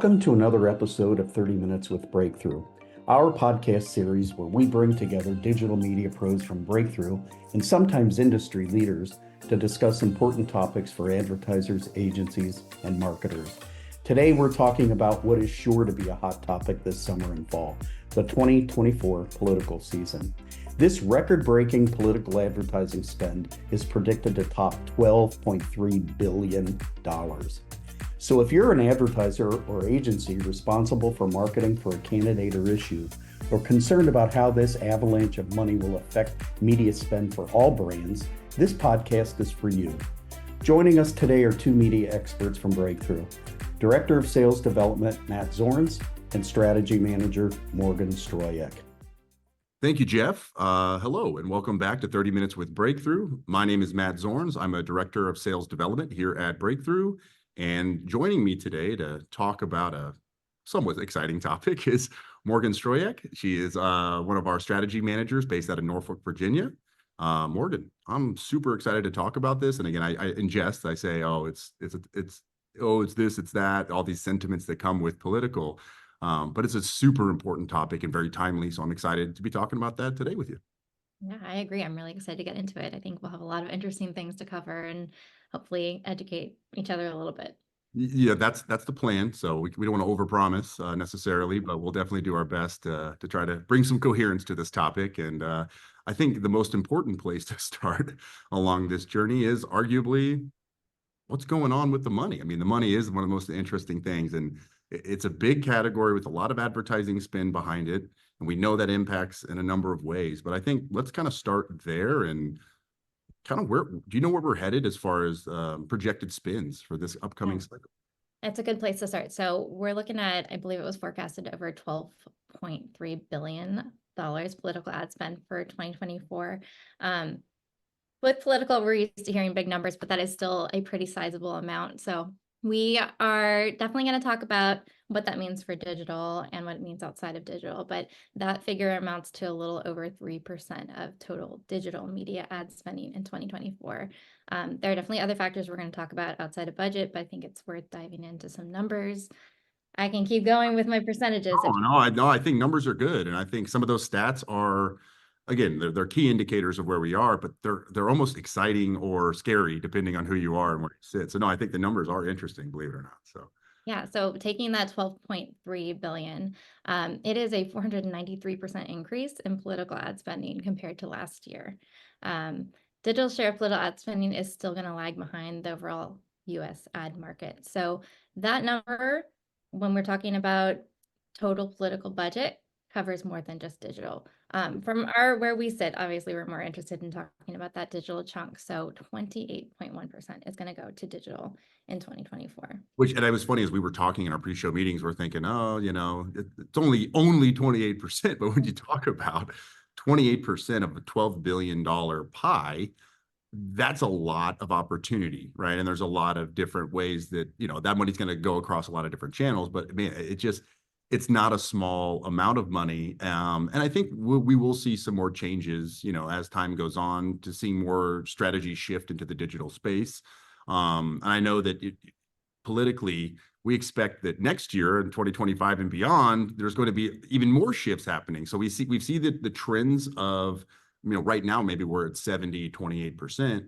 Welcome to another episode of 30 Minutes with Brkthru, our podcast series where we bring together digital media pros from Brkthru and sometimes industry leaders to discuss important topics for advertisers, agencies, and marketers. Today, we're talking about what is sure to be a hot topic this summer and fall, the 2024 political season. This record-breaking political advertising spend is predicted to top $12.3 billion. So if you're an advertiser or agency responsible for marketing for a candidate or issue, or concerned about how this avalanche of money will affect media spend for all brands, this podcast is for you. Joining us today are two media experts from Brkthru, Director of Sales Development, Matt Zornes, and Strategy Manager, Morgan Stroyeck. Thank you, Jeff. Hello, and welcome back to 30 Minutes with Brkthru. My name is Matt Zornes. I'm a Director of Sales Development here at Brkthru. And joining me today to talk about a somewhat exciting topic is Morgan Stroyeck. She is one of our strategy managers based out of Norfolk, Virginia. Morgan, I'm super excited to talk about this. And again, I in jest, I say, it's this, it's that, all these sentiments that come with political. But it's a super important topic and very timely. So I'm excited to be talking about that today with you. Yeah, I agree. I'm really excited to get into it. I think we'll have a lot of interesting things to cover and hopefully educate each other a little bit. Yeah, that's the plan. So we don't want to overpromise necessarily, but we'll definitely do our best to try to bring some coherence to this topic. And I think the most important place to start along this journey is arguably what's going on with the money. I mean, the money is one of the most interesting things, and it's a big category with a lot of advertising spend behind it. And we know that impacts in a number of ways. But I think let's kind of start there and kind of do you know where we're headed as far as projected spends for this upcoming cycle? It's a good place to start. So we're looking at, I believe it was forecasted over $12.3 billion political ad spend for 2024. With political, we're used to hearing big numbers, but that is still a pretty sizable amount. So we are definitely going to talk about what that means for digital and what it means outside of digital, but that figure amounts to a little over 3% of total digital media ad spending in 2024. There are definitely other factors we're going to talk about outside of budget, but I think it's worth diving into some numbers. I can keep going with my percentages. I think numbers are good. And I think some of those stats are, again, they're key indicators of where we are, but they're almost exciting or scary depending on who you are and where you sit. So no, I think the numbers are interesting, believe it or not. So yeah, so taking that 12.3 billion, it is a 493% increase in political ad spending compared to last year. Digital share of political ad spending is still going to lag behind the overall US ad market. So that number, when we're talking about total political budget, covers more than just digital. From where we sit, obviously we're more interested in talking about that digital chunk. So 28.1% is going to go to digital in 2024. And it was funny as we were talking in our pre-show meetings, we're thinking, it's only 28%. But when you talk about 28% of a $12 billion pie, that's a lot of opportunity, right? And there's a lot of different ways that, that money's going to go across a lot of different channels. But I mean, it's not a small amount of money. And I think we will see some more changes, as time goes on, to see more strategy shift into the digital space. And I know that politically, we expect that next year in 2025 and beyond, there's going to be even more shifts happening. So we've seen the trends of, right now, maybe we're at 70, 28%.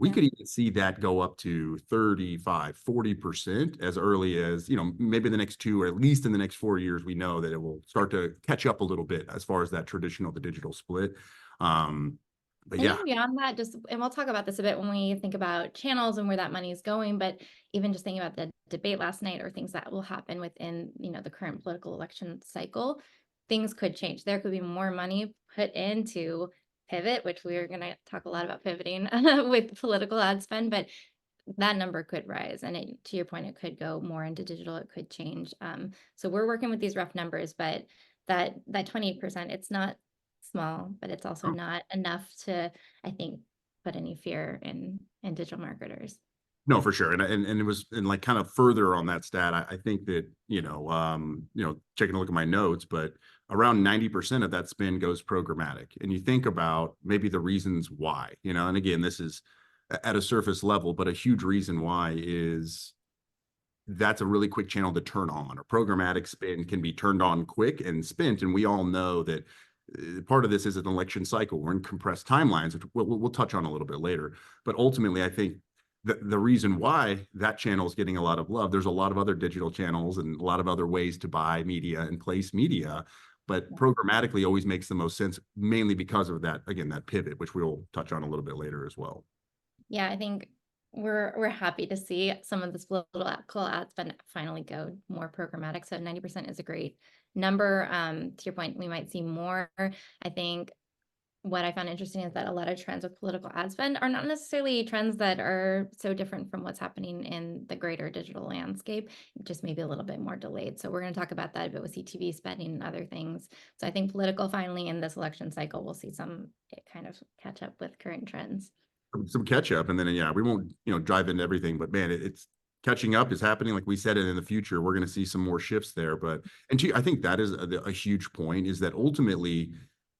We could even see that go up to 35, 40% as early as, maybe the next 2 or at least in the next 4 years, we know that it will start to catch up a little bit as far as that traditional to digital split. But yeah. Beyond that, and we'll talk about this a bit when we think about channels and where that money is going, but even just thinking about the debate last night or things that will happen within, the current political election cycle, things could change. There could be more money put into pivot, which we're going to talk a lot about pivoting with political ad spend, but that number could rise. And to your point, it could go more into digital. It could change. So we're working with these rough numbers, but that 28%, it's not small, but it's also not enough to, I think, put any fear in digital marketers. No, for sure. And it was, and like kind of further on that stat, I think that, taking a look at my notes, but around 90% of that spend goes programmatic. And you think about maybe the reasons why, and again, this is at a surface level, but a huge reason why is that's a really quick channel to turn on. Or programmatic spend can be turned on quick and spent. And we all know that part of this is an election cycle. We're in compressed timelines, which we'll touch on a little bit later. But ultimately, I think the reason why that channel is getting a lot of love, there's a lot of other digital channels and a lot of other ways to buy media and place media, but programmatically always makes the most sense, mainly because of that, again, that pivot, which we'll touch on a little bit later as well. Yeah, I think we're happy to see some of this political ad spend finally go more programmatic. So 90% is a great number. To your point, we might see more. I think what I found interesting is that a lot of trends with political ad spend are not necessarily trends that are so different from what's happening in the greater digital landscape, just maybe a little bit more delayed. So we're going to talk about that a bit with CTV spending and other things. So I think political finally in this election cycle, we'll see some kind of catch up with current trends. Some catch up, and then yeah, we won't dive into everything, but man, it's catching up is happening, like we said. And in the future, we're going to see some more shifts there. But I think that is a huge point, is that ultimately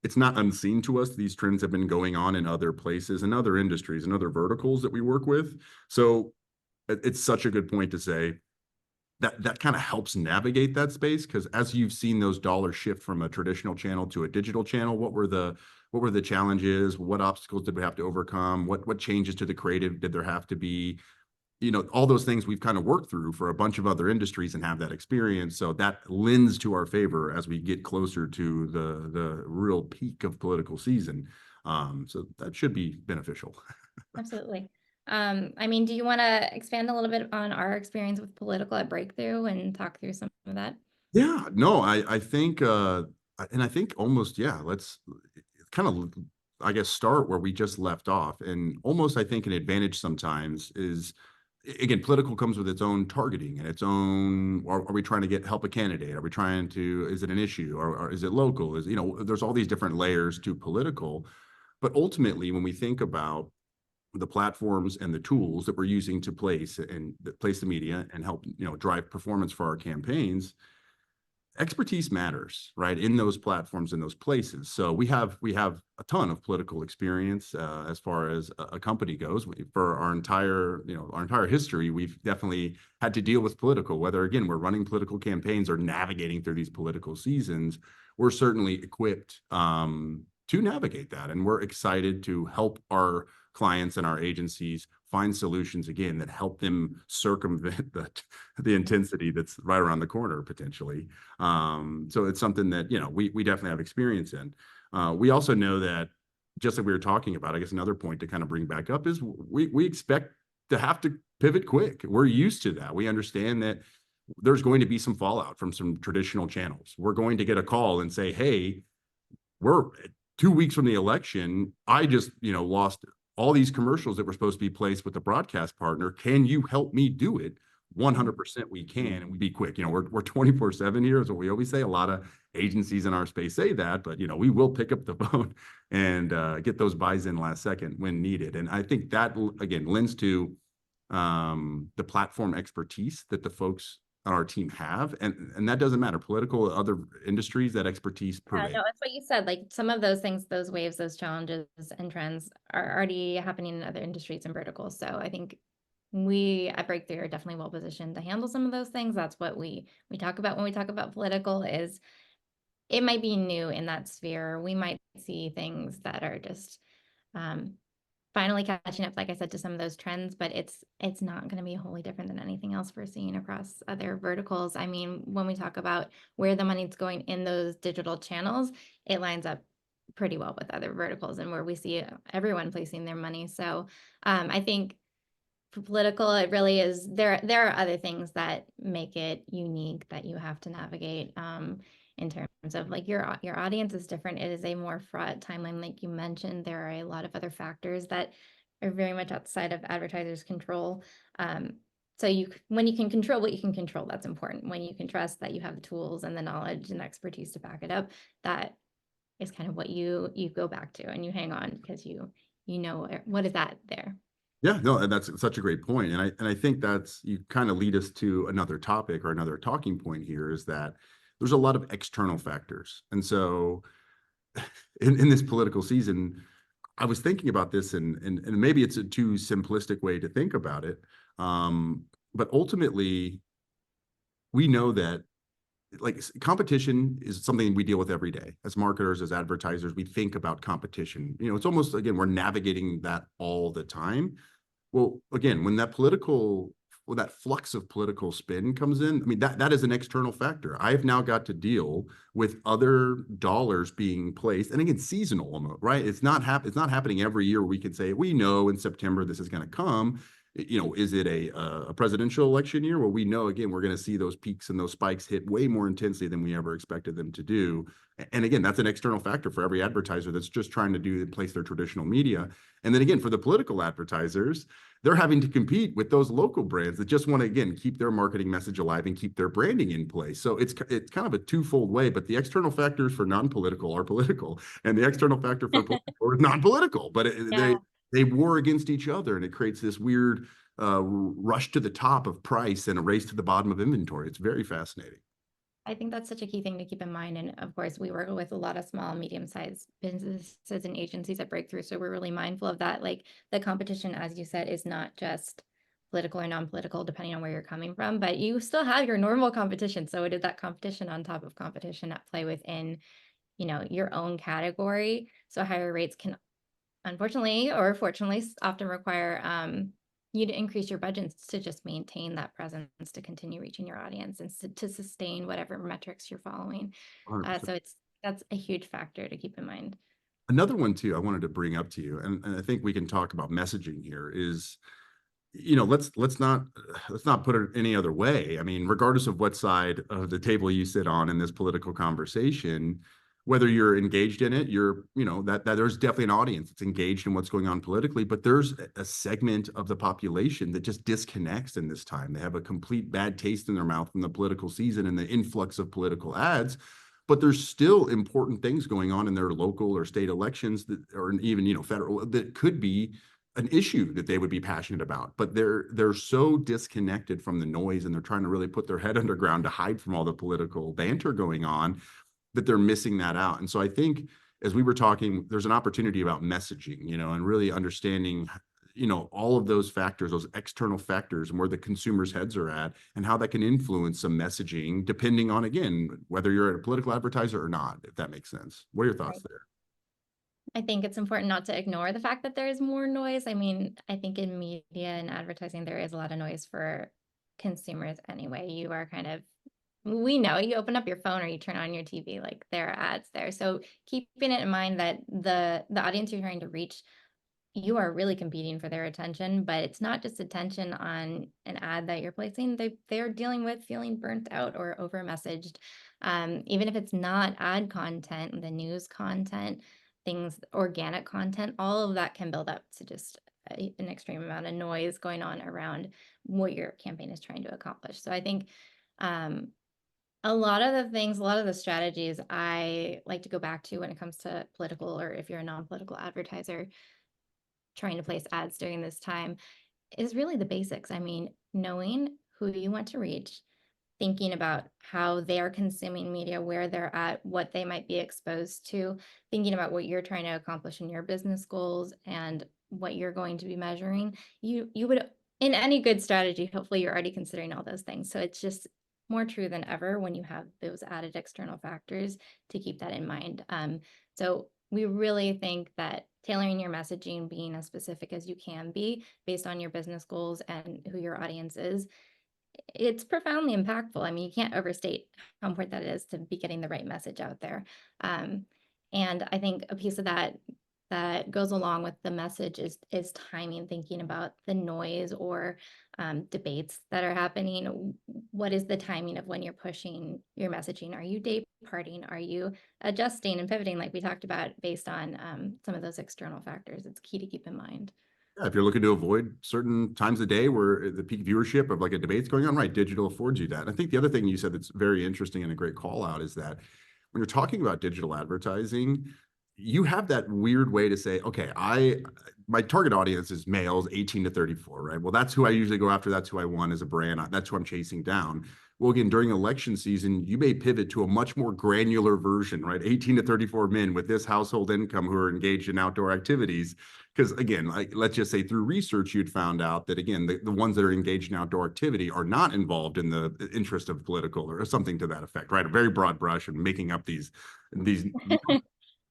it's not unseen to us. These trends have been going on in other places and other industries and other verticals that we work with. So it's such a good point to say that kind of helps navigate that space, because as you've seen those dollars shift from a traditional channel to a digital channel, what were the challenges? What obstacles did we have to overcome? What changes to the creative did there have to be? All those things we've kind of worked through for a bunch of other industries and have that experience. So that lends to our favor as we get closer to the real peak of political season. So that should be beneficial. Absolutely. I mean, do you want to expand a little bit on our experience with political at Brkthru and talk through some of that? Yeah, no, I think, and I think almost, yeah, let's kind of, I guess, start where we just left off. And almost, I think an advantage sometimes is, again, political comes with its own targeting and its own, are we trying to help a candidate? Are we trying to, is it an issue, or is it local? There's all these different layers to political. But ultimately, when we think about the platforms and the tools that we're using to place the media and help, drive performance for our campaigns, expertise matters, right, in those platforms, in those places. So we have a ton of political experience as far as a company goes. For our entire history, we've definitely had to deal with political, whether, again, we're running political campaigns or navigating through these political seasons. We're certainly equipped to navigate that, and we're excited to help our clients and our agencies find solutions, again, that help them circumvent the intensity that's right around the corner potentially. So it's something that we definitely have experience in. We also know that, just like we were talking about, I guess another point to kind of bring back up is we expect to have to pivot quick. We're used to that. We understand that there's going to be some fallout from some traditional channels. We're going to get a call and say, hey, we're 2 weeks from the election. I just lost all these commercials that were supposed to be placed with the broadcast partner. Can you help me do it? 100% we can, and we be quick. We're 24/7 here, is what we always say. A lot of agencies in our space say that, but we will pick up the phone and get those buys in last second when needed. And I think that, again, lends to the platform expertise that the folks on our team have, and that doesn't matter. Political, other industries, that expertise prevails. No, that's what you said. Like, some of those things, those waves, those challenges and trends are already happening in other industries and verticals. So I think we at Brkthru are definitely well positioned to handle some of those things. That's what we talk about when we talk about political. Is it might be new in that sphere. We might see things that are just finally catching up, like I said, to some of those trends, but it's not going to be wholly different than anything else we're seeing across other verticals. I mean, when we talk about where the money's going in those digital channels, it lines up pretty well with other verticals and where we see everyone placing their money. So I think for political, it really is, there are other things that make it unique that you have to navigate in terms of, like, your audience is different. It is a more fraught timeline, like you mentioned. There are a lot of other factors that are very much outside of advertisers' control. So when you can control what you can control, that's important. When you can trust that you have the tools and the knowledge and expertise to back it up, that is kind of what you go back to and you hang on, because you know what is that there. Yeah, no, and that's such a great point. And I think you kind of lead us to another topic, or another talking point here, is that there's a lot of external factors. And so in this political season, I was thinking about this, and maybe it's a too simplistic way to think about it. But ultimately, we know that like competition is something we deal with every day as marketers, as advertisers. We think about competition. It's almost, again, we're navigating that all the time. Well, again, when that flux of political spin comes in, I mean, that is an external factor. I've now got to deal with other dollars being placed, and again, seasonal almost, right? It's not happening every year. We can say, we know in September this is going to come. Is it a presidential election year? Well, we know, again, we're going to see those peaks and those spikes hit way more intensely than we ever expected them to do. And again, that's an external factor for every advertiser that's just trying to place their traditional media. And then again, for the political advertisers, they're having to compete with those local brands that just want to, again, keep their marketing message alive and keep their branding in place. So it's kind of a twofold way, but the external factors for non-political are political, and the external factor for political is non-political. But they war against each other, and it creates this weird rush to the top of price and a race to the bottom of inventory. It's very fascinating. I think that's such a key thing to keep in mind. And of course, we work with a lot of small, medium-sized businesses and agencies at Brkthru. So we're really mindful of that. Like the competition, as you said, is not just political or non-political, depending on where you're coming from, but you still have your normal competition. So it is that competition on top of competition at play within, your own category. So higher rates can, unfortunately or fortunately, often require you to increase your budgets to just maintain that presence, to continue reaching your audience, and to sustain whatever metrics you're following. So that's a huge factor to keep in mind. Another one too, I wanted to bring up to you, and I think we can talk about messaging here is, let's not put it any other way. I mean, regardless of what side of the table you sit on in this political conversation, whether you're engaged in it, that there's definitely an audience that's engaged in what's going on politically, but there's a segment of the population that just disconnects in this time. They have a complete bad taste in their mouth from the political season and the influx of political ads, but there's still important things going on in their local or state elections that, or even, federal, that could be an issue that they would be passionate about, but they're so disconnected from the noise, and they're trying to really put their head underground to hide from all the political banter going on, that they're missing that out. And so I think, as we were talking, there's an opportunity about messaging, and really understanding, all of those factors, those external factors, and where the consumers' heads are at, and how that can influence some messaging, depending on, again, whether you're a political advertiser or not, if that makes sense. What are your thoughts there? I think it's important not to ignore the fact that there is more noise. I mean, I think in media and advertising, there is a lot of noise for consumers anyway. You are we know, you open up your phone or you turn on your TV, like there are ads there. So keeping it in mind that the audience you're trying to reach, you are really competing for their attention, but it's not just attention on an ad that you're placing. They're dealing with feeling burnt out or over messaged. Even if it's not ad content, the news content, things, organic content, all of that can build up to just an extreme amount of noise going on around what your campaign is trying to accomplish. So I think a lot of the strategies I like to go back to when it comes to political, or if you're a non-political advertiser trying to place ads during this time, is really the basics. I mean, knowing who you want to reach, thinking about how they are consuming media, where they're at, what they might be exposed to, thinking about what you're trying to accomplish in your business goals and what you're going to be measuring. You would, in any good strategy, hopefully you're already considering all those things. So it's just more true than ever when you have those added external factors to keep that in mind. So we really think that tailoring your messaging, being as specific as you can be based on your business goals and who your audience is, it's profoundly impactful. I mean, you can't overstate how important that is to be getting the right message out there. And I think a piece of that goes along with the message is timing, thinking about the noise or debates that are happening. What is the timing of when you're pushing your messaging? Are you day parting? Are you adjusting and pivoting like we talked about based on some of those external factors? It's key to keep in mind. Yeah, if you're looking to avoid certain times of day where the peak viewership of like a debate's going on, right, digital affords you that. And I think the other thing you said that's very interesting and a great call out is that when you're talking about digital advertising, you have that weird way to say, okay, my target audience is males 18 to 34, right? Well, that's who I usually go after. That's who I want as a brand. That's who I'm chasing down. Well, again, during election season, you may pivot to a much more granular version, right? 18 to 34 men with this household income who are engaged in outdoor activities. Because again, like, let's just say through research, you'd found out that, again, the ones that are engaged in outdoor activity are not involved in the interest of political or something to that effect, right? A very broad brush and making up these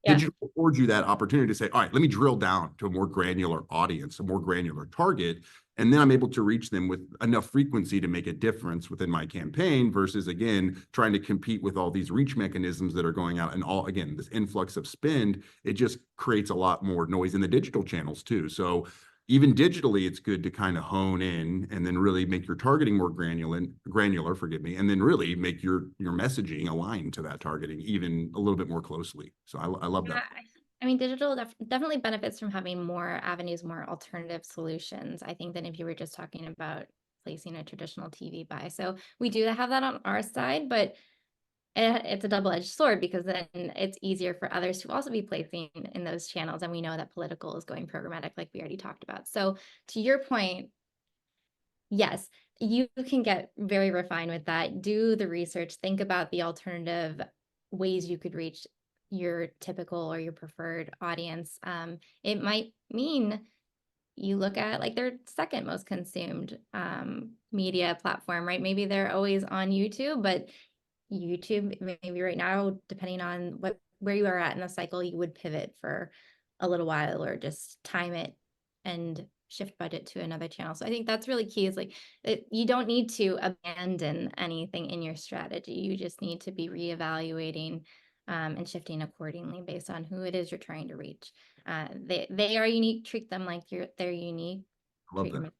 Yeah. digital affords you that opportunity to say, all right, let me drill down to a more granular audience, a more granular target. And then I'm able to reach them with enough frequency to make a difference within my campaign versus, again, trying to compete with all these reach mechanisms that are going out and all, again, this influx of spend, it just creates a lot more noise in the digital channels too. So even digitally, it's good to kind of hone in and then really make your targeting more granular, forgive me, and then really make your messaging align to that targeting even a little bit more closely. So I love Yeah, that. I mean, digital definitely benefits from having more avenues, more alternative solutions, I think, than if you were just talking about placing a traditional TV buy. So we do have that on our side, but it's a double-edged sword because then it's easier for others to also be placing in those channels. And we know that political is going programmatic, like we already talked about. So to your point, yes, you can get very refined with that. Do the research, think about the alternative ways you could reach your typical or your preferred audience. It might mean you look at like their second most consumed media platform, right? Maybe they're always on YouTube, but YouTube, maybe right now, depending on where you are at in the cycle, you would pivot for a little while or just time it and shift budget to another channel. So I think that's really key is like you don't need to abandon anything in your strategy. You just need to be reevaluating and shifting accordingly based on who it is you're trying to reach. They are unique. Treat them like they're unique. I love Treat your that. message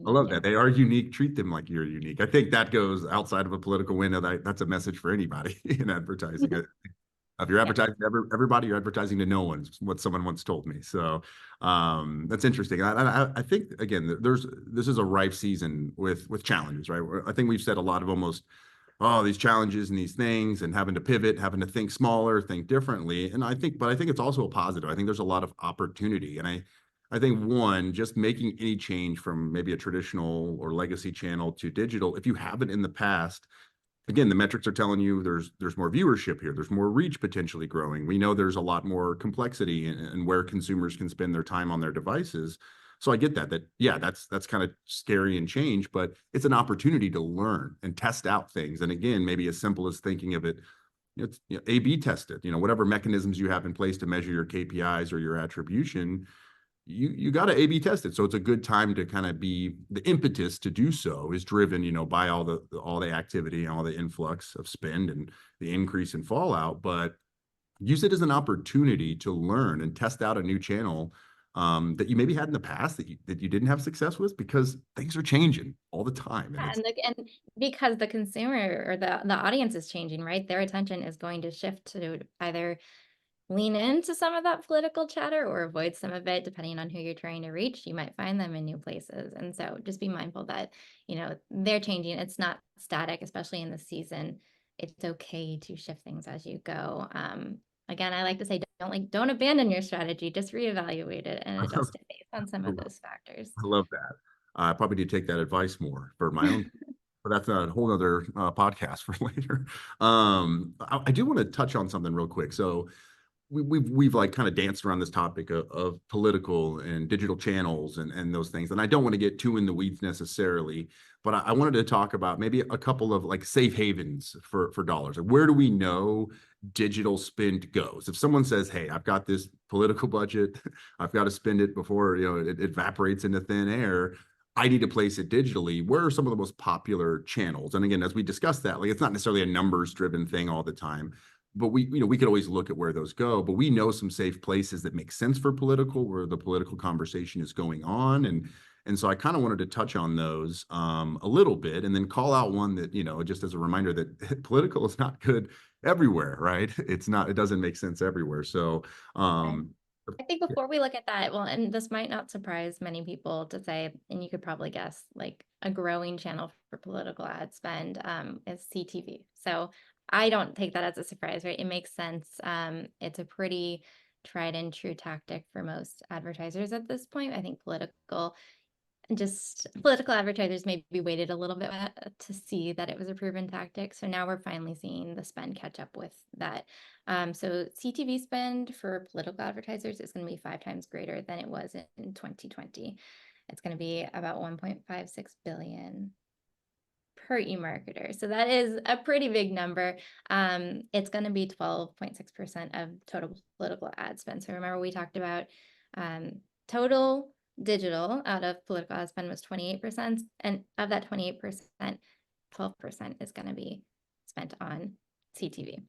I love unique. that. They are unique. Treat them like you're unique. I think that goes outside of a political window. That's a message for anybody in advertising. If you're Yeah. advertising to everybody, you're advertising to no one, is what someone once told me. So that's interesting. I think, again, this is a ripe season with challenges, right? I think we've said a lot of almost, oh, these challenges and these things and having to pivot, having to think smaller, think differently. And I think it's also a positive. I think there's a lot of opportunity. And I think one, just making any change from maybe a traditional or legacy channel to digital, if you haven't in the past, again, the metrics are telling you there's more viewership here. There's more reach potentially growing. We know there's a lot more complexity in where consumers can spend their time on their devices. So I get that yeah, that's kind of scary and change, but it's an opportunity to learn and test out things. And again, maybe as simple as thinking of it, it's A/B tested, whatever mechanisms you have in place to measure your KPIs or your attribution, you got to A/B test it. So it's a good time to kind of be the impetus to do so is driven, by all the activity and all the influx of spend and the increase in fallout. But use it as an opportunity to learn and test out a new channel that you maybe had in the past that you didn't have success with because things are changing all the time. And it's And because the consumer or the audience is changing, right? Their attention is going to shift to either lean into some of that political chatter or avoid some of it, depending on who you're trying to reach. You might find them in new places. And so just be mindful that, they're changing. It's not static, especially in the season. It's okay to shift things as you go. Again, I like to say, don't abandon your strategy, just reevaluate it and adjust it based on some of those factors. I love that. I probably need to take that advice more for my own. But that's a whole other podcast for later. I do want to touch on something real quick. So we've like kind of danced around this topic of political and digital channels and those things. And I don't want to get too in the weeds necessarily, but I wanted to talk about maybe a couple of like safe havens for dollars. Like, where do we know digital spend goes? If someone says, hey, I've got this political budget, I've got to spend it before it evaporates into thin air. I need to place it digitally. Where are some of the most popular channels? And again, as we discussed that, like it's not necessarily a numbers driven thing all the time, but we could always look at where those go, but we know some safe places that make sense for political, where the political conversation is going on. And so I kind of wanted to touch on those a little bit and then call out one that, just as a reminder that political is not good everywhere, right? It doesn't make sense everywhere. So, I think before we look at that, well, and this might not surprise many people to say, and you could probably guess, like a growing channel for political ad spend is CTV. So I don't take that as a surprise, right? It makes sense. It's a pretty tried and true tactic for most advertisers at this point. I think political advertisers maybe waited a little bit to see that it was a proven tactic. So now we're finally seeing the spend catch up with that. So CTV spend for political advertisers is going to be 5 times greater than it was in 2020. It's going to be about 1.56 billion per eMarketer. So that is a pretty big number. It's going to be 12.6% of total political ad spend. So remember we talked about total digital out of political ad spend was 28%, and of that 28%, 12% is going to be spent on CTV.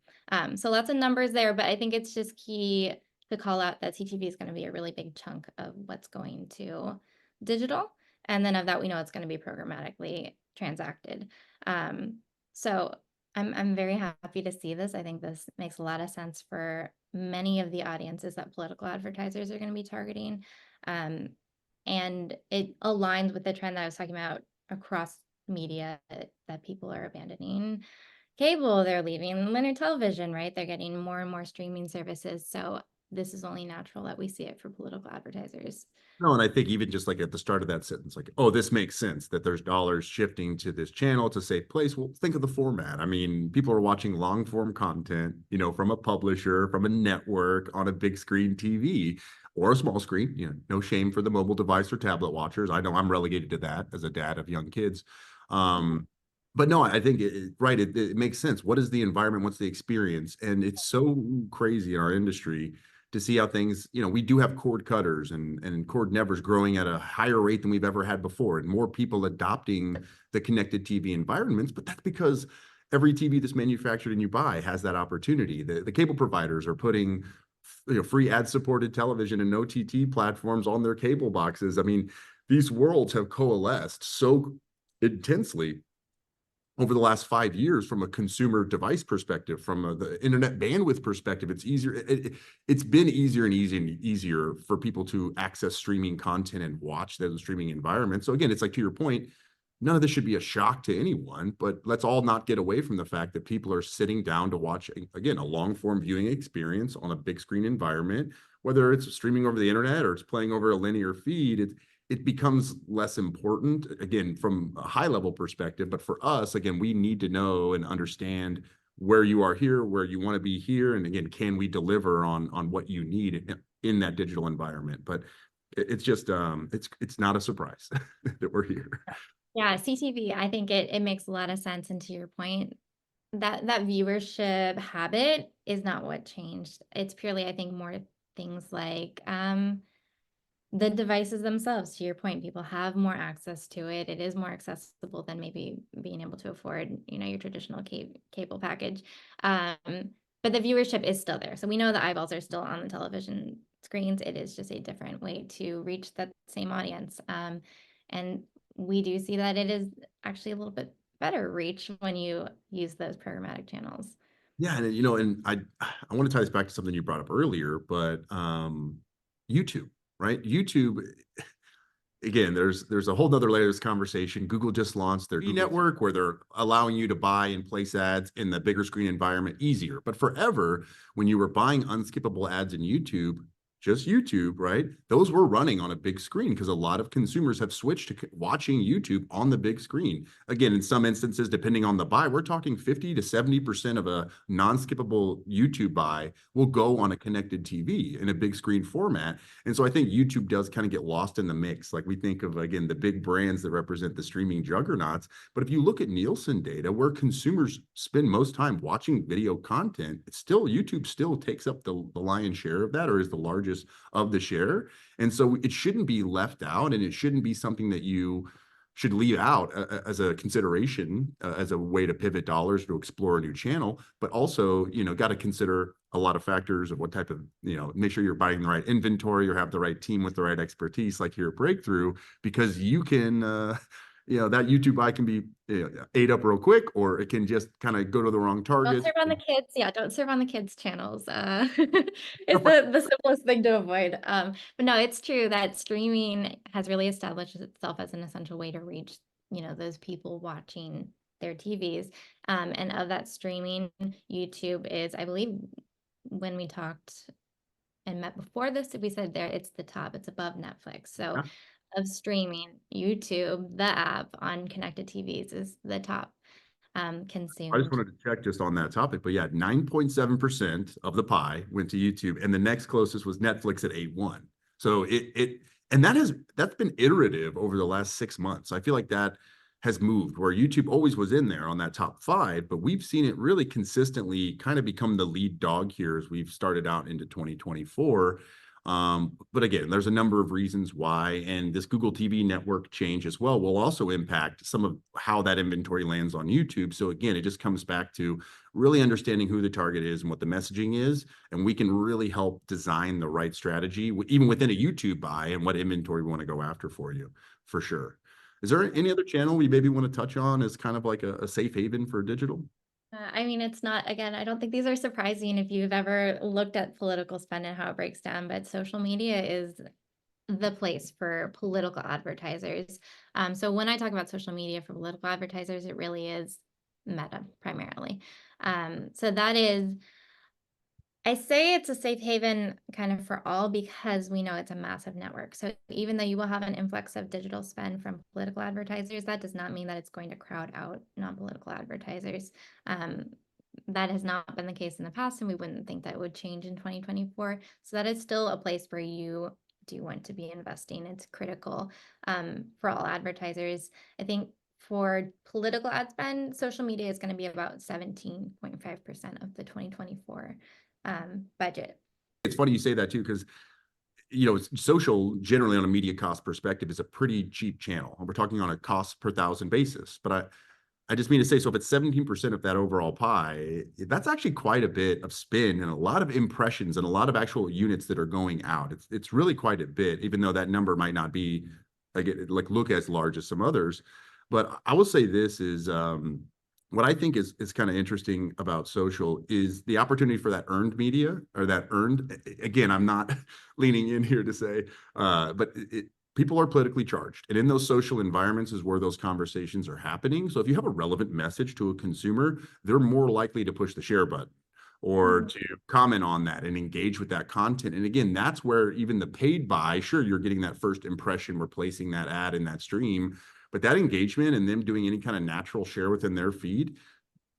So lots of numbers there, but I think it's just key to call out that CTV is going to be a really big chunk of what's going to digital. And then of that, we know it's going to be programmatically transacted. So I'm very happy to see this. I think this makes a lot of sense for many of the audiences that political advertisers are going to be targeting. And it aligns with the trend that I was talking about across media, that people are abandoning cable, they're leaving linear television, right? They're getting more and more streaming services. So this is only natural that we see it for political advertisers. No, and I think even just like at the start of that sentence, like, oh, this makes sense that there's dollars shifting to this channel to safe place. Well, think of the format. I mean, people are watching long form content, from a publisher, from a network on a big screen TV or a small screen. No shame for the mobile device or tablet watchers. I know I'm relegated to that as a dad of young kids. But no, I think it makes sense. What is the environment? What's the experience? And it's so crazy in our industry to see how things, we do have cord cutters and cord nevers growing at a higher rate than we've ever had before, and more people adopting the connected TV environments. But that's because every TV that's manufactured and you buy has that opportunity. The cable providers are putting free ad-supported television and OTT platforms on their cable boxes. I mean, these worlds have coalesced so intensely over the last 5 years from a consumer device perspective, from the internet bandwidth perspective. It's easier. It's been easier and easier for people to access streaming content and watch those streaming environments. So again, it's like, to your point, none of this should be a shock to anyone, but let's all not get away from the fact that people are sitting down to watch, again, a long form viewing experience on a big screen environment, whether it's streaming over the internet or it's playing over a linear feed. It becomes less important, again, from a high level perspective. But for us, again, we need to know and understand where you are here, where you want to be here. And again, can we deliver on what you need in that digital environment? But it's just, it's not a surprise that we're here. Yeah, CTV, I think it makes a lot of sense. And to your point, that viewership habit is not what changed. It's purely, I think, more things like the devices themselves. To your point, people have more access to it. It is more accessible than maybe being able to afford, your traditional cable package. But the viewership is still there. So we know the eyeballs are still on the television screens. It is just a different way to reach that same audience. And we do see that it is actually a little bit better reach when you use those programmatic channels. Yeah, and and I want to tie this back to something you brought up earlier, but YouTube, right? YouTube, again, there's a whole nother layer of this conversation. Google just launched their network where they're allowing you to buy and place ads in the bigger screen environment easier. But forever, when you were buying unskippable ads in YouTube, just YouTube, right? Those were running on a big screen because a lot of consumers have switched to watching YouTube on the big screen. Again, in some instances, depending on the buy, we're talking 50 to 70% of a non-skippable YouTube buy will go on a connected TV in a big screen format. And so I think YouTube does kind of get lost in the mix. Like we think of, again, the big brands that represent the streaming juggernauts. But if you look at Nielsen data, where consumers spend most time watching video content, it's still, YouTube still takes up the lion's share of that, or is the largest of the share. And so it shouldn't be left out, and it shouldn't be something that you should leave out as a consideration, as a way to pivot dollars to explore a new channel. But also, got to consider a lot of factors of what type of, make sure you're buying the right inventory or have the right team with the right expertise, like here at Brkthru, because you can, that YouTube buy can be ate up real quick, or it can just kind of go to the wrong target. Don't serve on the kids. Yeah, don't serve on the kids' channels. It's the simplest thing to avoid. But no, it's true that streaming has really established itself as an essential way to reach, those people watching their TVs. And of that streaming, YouTube is, I believe, when we talked and met before this, we said there it's the top, it's above Netflix. So Yeah. of streaming, YouTube, the app on connected TVs is the top I just consumed. wanted to check just on that topic, but yeah, 9.7% of the pie went to YouTube, and the next closest was Netflix at 8.1. So and that's been iterative over the last 6 months. I feel like that has moved where YouTube always was in there on that top 5, but we've seen it really consistently kind of become the lead dog here as we've started out into 2024. But again, there's a number of reasons why, and this Google TV network change as well will also impact some of how that inventory lands on YouTube. So again, it just comes back to really understanding who the target is and what the messaging is, and we can really help design the right strategy, even within a YouTube buy, and what inventory we want to go after for you, for sure. Is there any other channel we maybe want to touch on as kind of like a safe haven for digital? I mean, it's not, again, I don't think these are surprising if you've ever looked at political spend and how it breaks down, but social media is the place for political advertisers. So when I talk about social media for political advertisers, it really is Meta primarily. So that is, I say it's a safe haven kind of for all because we know it's a massive network. So even though you will have an influx of digital spend from political advertisers, that does not mean that it's going to crowd out non-political advertisers. That has not been the case in the past, and we wouldn't think that would change in 2024. So that is still a place where you do want to be investing. It's critical for all advertisers. I think for political ad spend, social media is going to be about 17.5% of the 2024 budget. It's funny you say that too, because social generally on a media cost perspective is a pretty cheap channel. We're talking on a cost per thousand basis, but I just mean to say, so if it's 17% of that overall pie, that's actually quite a bit of spin and a lot of impressions and a lot of actual units that are going out. It's really quite a bit, even though that number might not be like look as large as some others. But I will say this is what I think is kind of interesting about social is the opportunity for that earned media, or that earned, again, I'm not leaning in here to say, but people are politically charged. And in those social environments is where those conversations are happening. So if you have a relevant message to a consumer, they're more likely to push the share button or to comment on that and engage with that content. And again, that's where even the paid buy, sure, you're getting that first impression, replacing that ad in that stream, but that engagement and them doing any kind of natural share within their feed,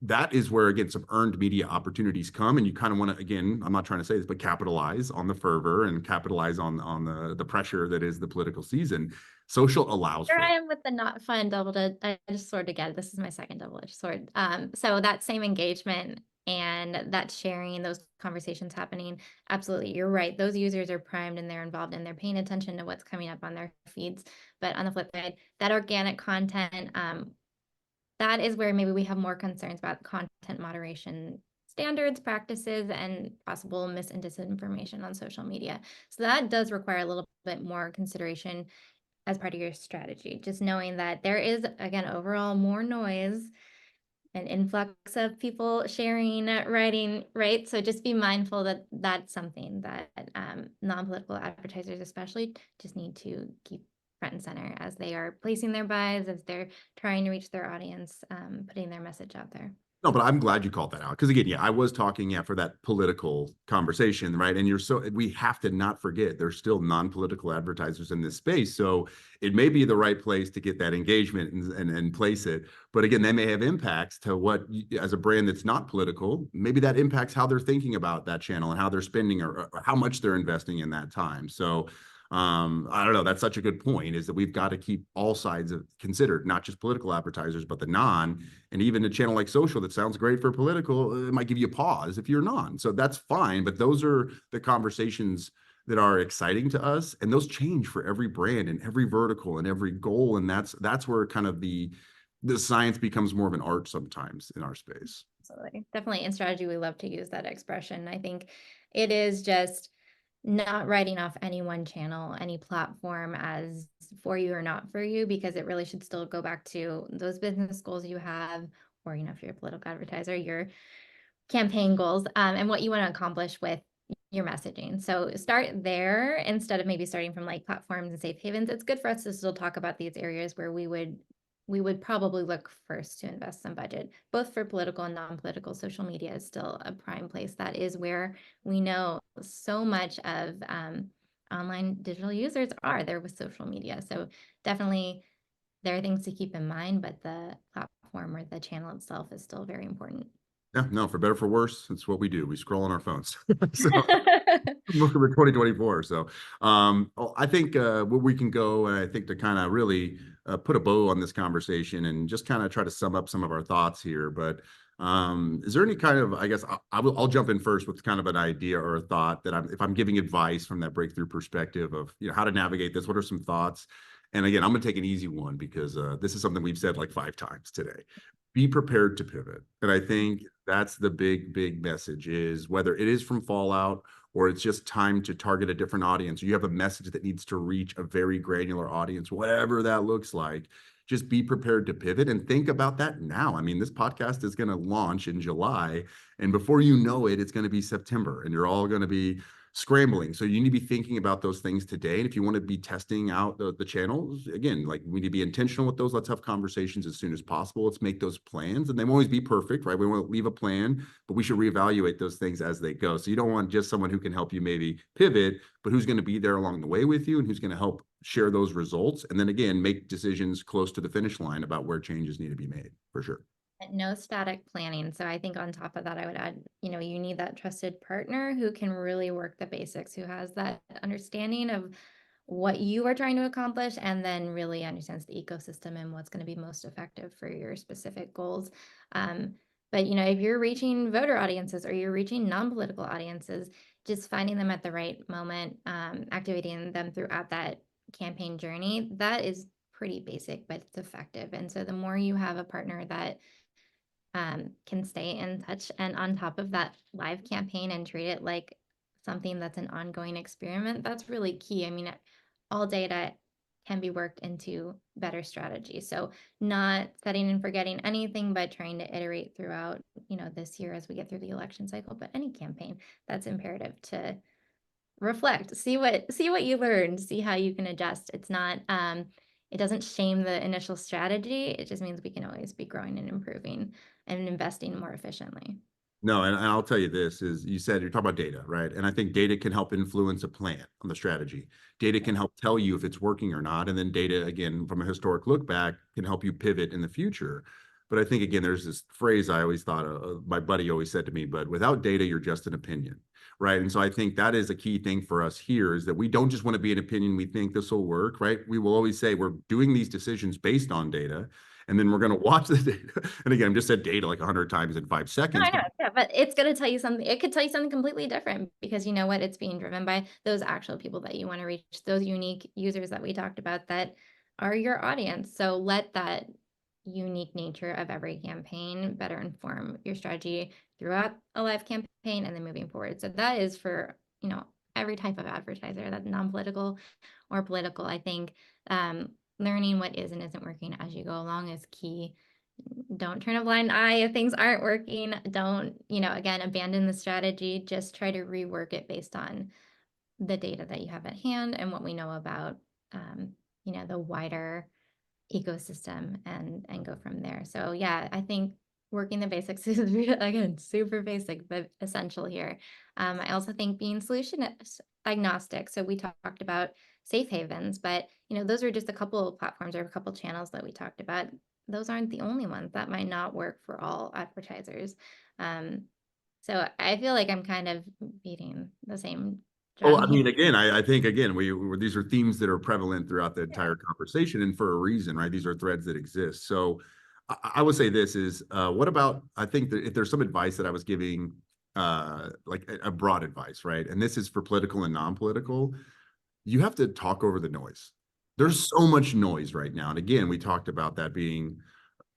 that is where, again, some earned media opportunities come. And you kind of want to, again, I'm not trying to say this, but capitalize on the fervor and capitalize on the pressure that is the political season. Social allows Here for I am with the not fun I just sword again. This is my second double-edged sword. So that same engagement and that sharing, those conversations happening, absolutely, you're right. Those users are primed and they're involved and they're paying attention to what's coming up on their feeds. But on the flip side, that organic content, that is where maybe we have more concerns about content moderation standards, practices, and possible mis and disinformation on social media. So that does require a little bit more consideration as part of your strategy, just knowing that there is, again, overall more noise, an influx of people sharing, writing, right? So just be mindful that that's something that non-political advertisers especially just need to keep front and center as they are placing their buys, as they're trying to reach their audience, putting their message out there. No, but I'm glad you called that out. Because again, yeah, I was talking, for that political conversation, right? And we have to not forget there's still non-political advertisers in this space. So it may be the right place to get that engagement and place it. But again, they may have impacts to what, as a brand that's not political, maybe that impacts how they're thinking about that channel and how they're spending or how much they're investing in that time. So I don't know. That's such a good point, is that we've got to keep all sides considered, not just political advertisers, but the non, and even a channel like social that sounds great for political, it might give you a pause if you're non. So that's fine. But those are the conversations that are exciting to us. And those change for every brand and every vertical and every goal. And that's where kind of the science becomes more of an art sometimes in our space. Absolutely. Definitely in strategy, we love to use that expression. I think it is just not writing off any one channel, any platform as for you or not for you, because it really should still go back to those business goals you have, or, if you're a political advertiser, your campaign goals, and what you want to accomplish with your messaging. So start there instead of maybe starting from like platforms and safe havens. It's good for us to still talk about these areas where we would we would probably look first to invest some budget, both for political and non-political. Social media is still a prime place. That is where we know so much of online digital users are there with social media. So definitely there are things to keep in mind, but the platform or the channel itself is still very important. Yeah, no, for better, for worse, it's what we do. We scroll on our phones. So welcome to 2024. So I think where we can go, and I think to kind of really put a bow on this conversation and just kind of try to sum up some of our thoughts here. But is there any kind of, I guess I'll jump in first with kind of an idea or a thought that if I'm giving advice from that breakthrough perspective of, you know, how to navigate this, what are some thoughts? And again, I'm going to take an easy one because this is something we've said like 5 times today. Be prepared to pivot. And I think that's the big message, is whether it is from fallout or it's just time to target a different audience, you have a message that needs to reach a very granular audience, whatever that looks like, just be prepared to pivot and think about that now. I mean, this podcast is going to launch in July, and before you know it, it's going to be September, and you're all going to be scrambling. So you need to be thinking about those things today. And if you want to be testing out the channels, again, like, we need to be intentional with those. Let's have conversations as soon as possible. Let's make those plans, and they won't always be perfect, right? We won't leave a plan, but we should reevaluate those things as they go. So you don't want just someone who can help you maybe pivot, but who's going to be there along the way with you and who's going to help share those results. And then again, make decisions close to the finish line about where changes need to be made, for sure. No static planning. So I think on top of that, I would add, you know, you need that trusted partner who can really work the basics, who has that understanding of what you are trying to accomplish, and then really understands the ecosystem and what's going to be most effective for your specific goals. But, you know, if you're reaching voter audiences or you're reaching non-political audiences, just finding them at the right moment, activating them throughout that campaign journey, that is pretty basic, but it's effective. And so the more you have a partner that can stay in touch and on top of that live campaign and treat it like something that's an ongoing experiment, that's really key. I mean, all data can be worked into better strategy. So not setting and forgetting anything, but trying to iterate throughout, you know, this year as we get through the election cycle, but any campaign, that's imperative to reflect, see what you learned, see how you can adjust. It's not, it doesn't shame the initial strategy. It just means we can always be growing and improving and investing more efficiently. No, and I'll tell you this, is you said you're talking about data, right? And I think data can help influence a plan on the strategy. Data can help tell you if it's working or not. And then data, again, from a historic look back, can help you pivot in the future. But I think, again, there's this phrase I always thought my buddy always said to me, but without data, you're just an opinion, right? And so I think that is a key thing for us here, is that we don't just want to be an opinion. We think this will work, right? We will always say we're doing these decisions based on data. And then we're going to watch the data. And again, I just said data like 100 times in 5 seconds. No, I know, yeah, but it's going to tell you something. It could tell you something completely different, because you know what? It's being driven by those actual people that you want to reach, those unique users that we talked about that are your audience. So let that unique nature of every campaign better inform your strategy throughout a live campaign and then moving forward. So that is for, you know, every type of advertiser, that's non-political or political. I think learning what is and isn't working as you go along is key. Don't turn a blind eye if things aren't working. Don't, you know, again, abandon the strategy. Just try to rework it based on the data that you have at hand and what we know about, you know, the wider ecosystem, and go from there. So yeah, I think working the basics is again super basic but essential here. I also think being solution agnostic. So we talked about safe havens, but you know, those are just a couple of platforms or a couple channels that we talked about. Those aren't the only ones. That might not work for all advertisers. So I feel like I'm kind of beating the same Oh, drum I mean, here. again, I think, again, these are themes that are prevalent throughout the entire conversation, and for a reason, right? These are threads that exist. So I would say this is, what about, I think that if there's some advice that I was giving, like a broad advice, right? And this is for political and non-political, you have to talk over the noise. There's so much noise right now. And again, we talked about that being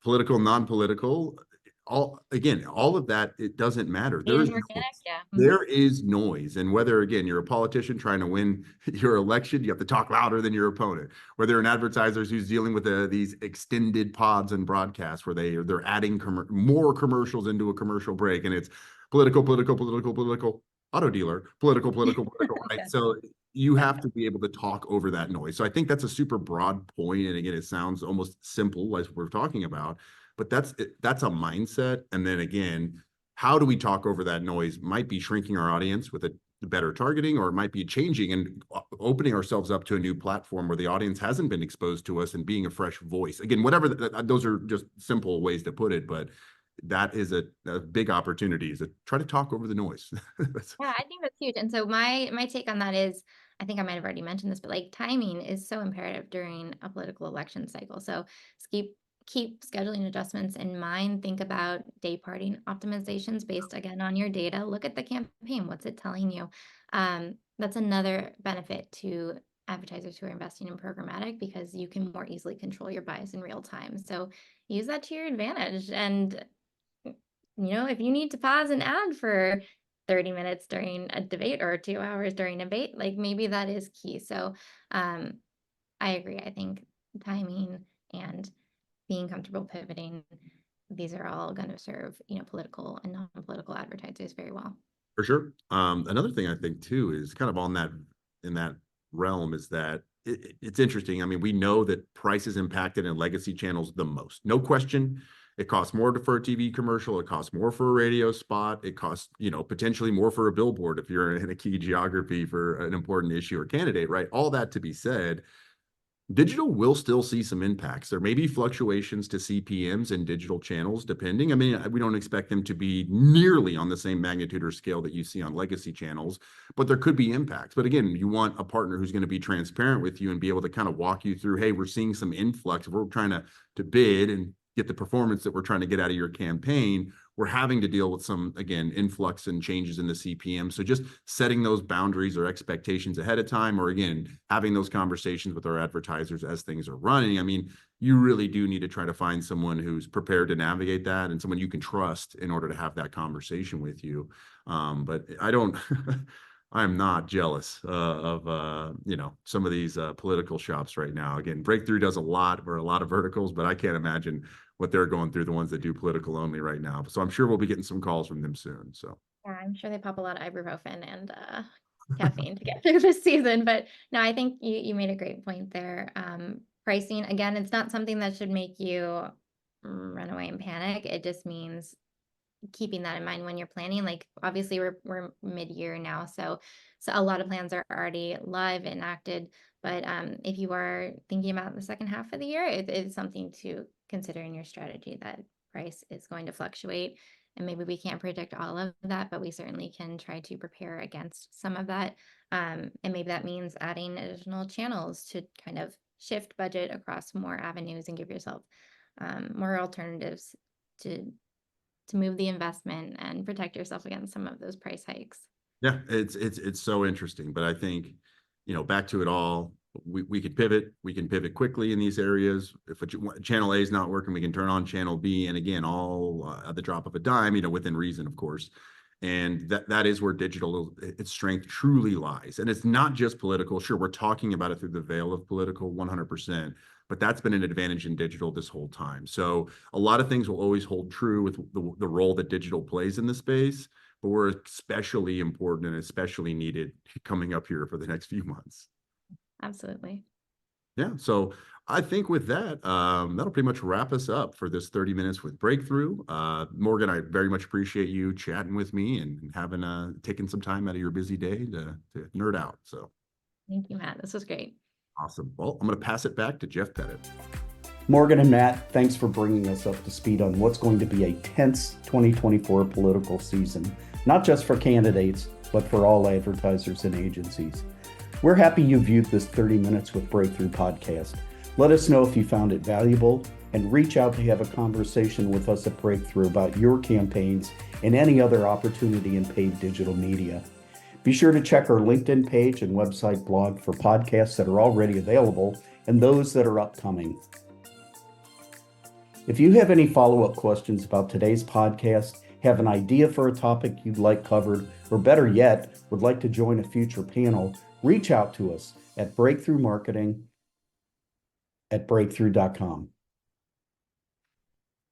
political, non-political, all of that, it doesn't matter. Being organic, yeah. There is noise. And whether, again, you're a politician trying to win your election, you have to talk louder than your opponent. Whether an advertiser who's dealing with these extended pods and broadcasts where they're adding more commercials into a commercial break, and it's political, auto dealer, political, right? Okay. So you have to be able to talk over that noise. So I think that's a super broad point. And again, it sounds almost simple as we're talking about, but that's a mindset. And then again, how do we talk over that noise might be shrinking our audience with a better targeting, or it might be changing and opening ourselves up to a new platform where the audience hasn't been exposed to us and being a fresh voice. Again, whatever, those are just simple ways to put it, but that is a big opportunity, is to try to talk over the noise. Yeah, I think that's huge. And so my take on that is, I think I might have already mentioned this, but like timing is so imperative during a political election cycle. So just keep scheduling adjustments in mind. Think about day parting optimizations based again on your data. Look at the campaign. What's it telling you? That's another benefit to advertisers who are investing in programmatic, because you can more easily control your bias in real time. So use that to your advantage. And if you need to pause an ad for 30 minutes during a debate or 2 hours during a debate, like maybe that is key. So I agree. I think timing and being comfortable pivoting, these are all going to serve, political and non-political advertisers very well. For sure. Another thing I think too is kind of on that, in that realm, is that it's interesting. I mean, we know that price is impacted in legacy channels the most. No question. It costs more for a TV commercial. It costs more for a radio spot. It costs, potentially more for a billboard if you're in a key geography for an important issue or candidate, right? All that to be said, digital will still see some impacts. There may be fluctuations to CPMs in digital channels, depending. I mean, we don't expect them to be nearly on the same magnitude or scale that you see on legacy channels, but there could be impacts. But again, you want a partner who's going to be transparent with you and be able to kind of walk you through, hey, we're seeing some influx. We're trying to bid and get the performance that we're trying to get out of your campaign. We're having to deal with some, again, influx and changes in the CPM. So just setting those boundaries or expectations ahead of time, or again, having those conversations with our advertisers as things are running. I mean, you really do need to try to find someone who's prepared to navigate that and someone you can trust in order to have that conversation with you. But I'm not jealous of some of these political shops right now. Again, Brkthru does a lot for a lot of verticals, but I can't imagine what they're going through, the ones that do political only right now. So I'm sure we'll be getting some calls from them soon. So yeah, I'm sure they pop a lot of ibuprofen and caffeine to get through this season. But no, I think you made a great point there. Pricing, again, it's not something that should make you run away and panic. It just means keeping that in mind when you're planning. Like obviously we're mid-year now, so a lot of plans are already live, enacted. But if you are thinking about the second half of the year, it's something to consider in your strategy, that price is going to fluctuate. And maybe we can't predict all of that, but we certainly can try to prepare against some of that. And maybe that means adding additional channels to kind of shift budget across more avenues and give yourself more alternatives to move the investment and protect yourself against some of those price hikes. yeah, it's so interesting. But I think, back to it all, we could pivot. We can pivot quickly in these areas. If channel A is not working, we can turn on channel B. And again, all at the drop of a dime, within reason, of course. And that is where digital, its strength truly lies. And it's not just political. Sure, we're talking about it through the veil of political 100%, but that's been an advantage in digital this whole time. So a lot of things will always hold true with the role that digital plays in the space, but we're especially important and especially needed coming up here for the next few months. Absolutely. Yeah, so I think with that, that'll pretty much wrap us up for this 30 minutes with Brkthru. Morgan, I very much appreciate you chatting with me and having taken some time out of your busy day to nerd out. So thank you, Matt. This was great. Awesome. Well, I'm going to pass it back to Jeff Pettit. Morgan and Matt, thanks for bringing us up to speed on what's going to be a tense 2024 political season, not just for candidates, but for all advertisers and agencies. We're happy you viewed this 30 Minutes with Brkthru podcast. Let us know if you found it valuable, and reach out to have a conversation with us at Brkthru about your campaigns and any other opportunity in paid digital media. Be sure to check our LinkedIn page and website blog for podcasts that are already available and those that are upcoming. If you have any follow-up questions about today's podcast, have an idea for a topic you'd like covered, or better yet, would like to join a future panel, reach out to us at breakthroughmarketing@brkthru.com.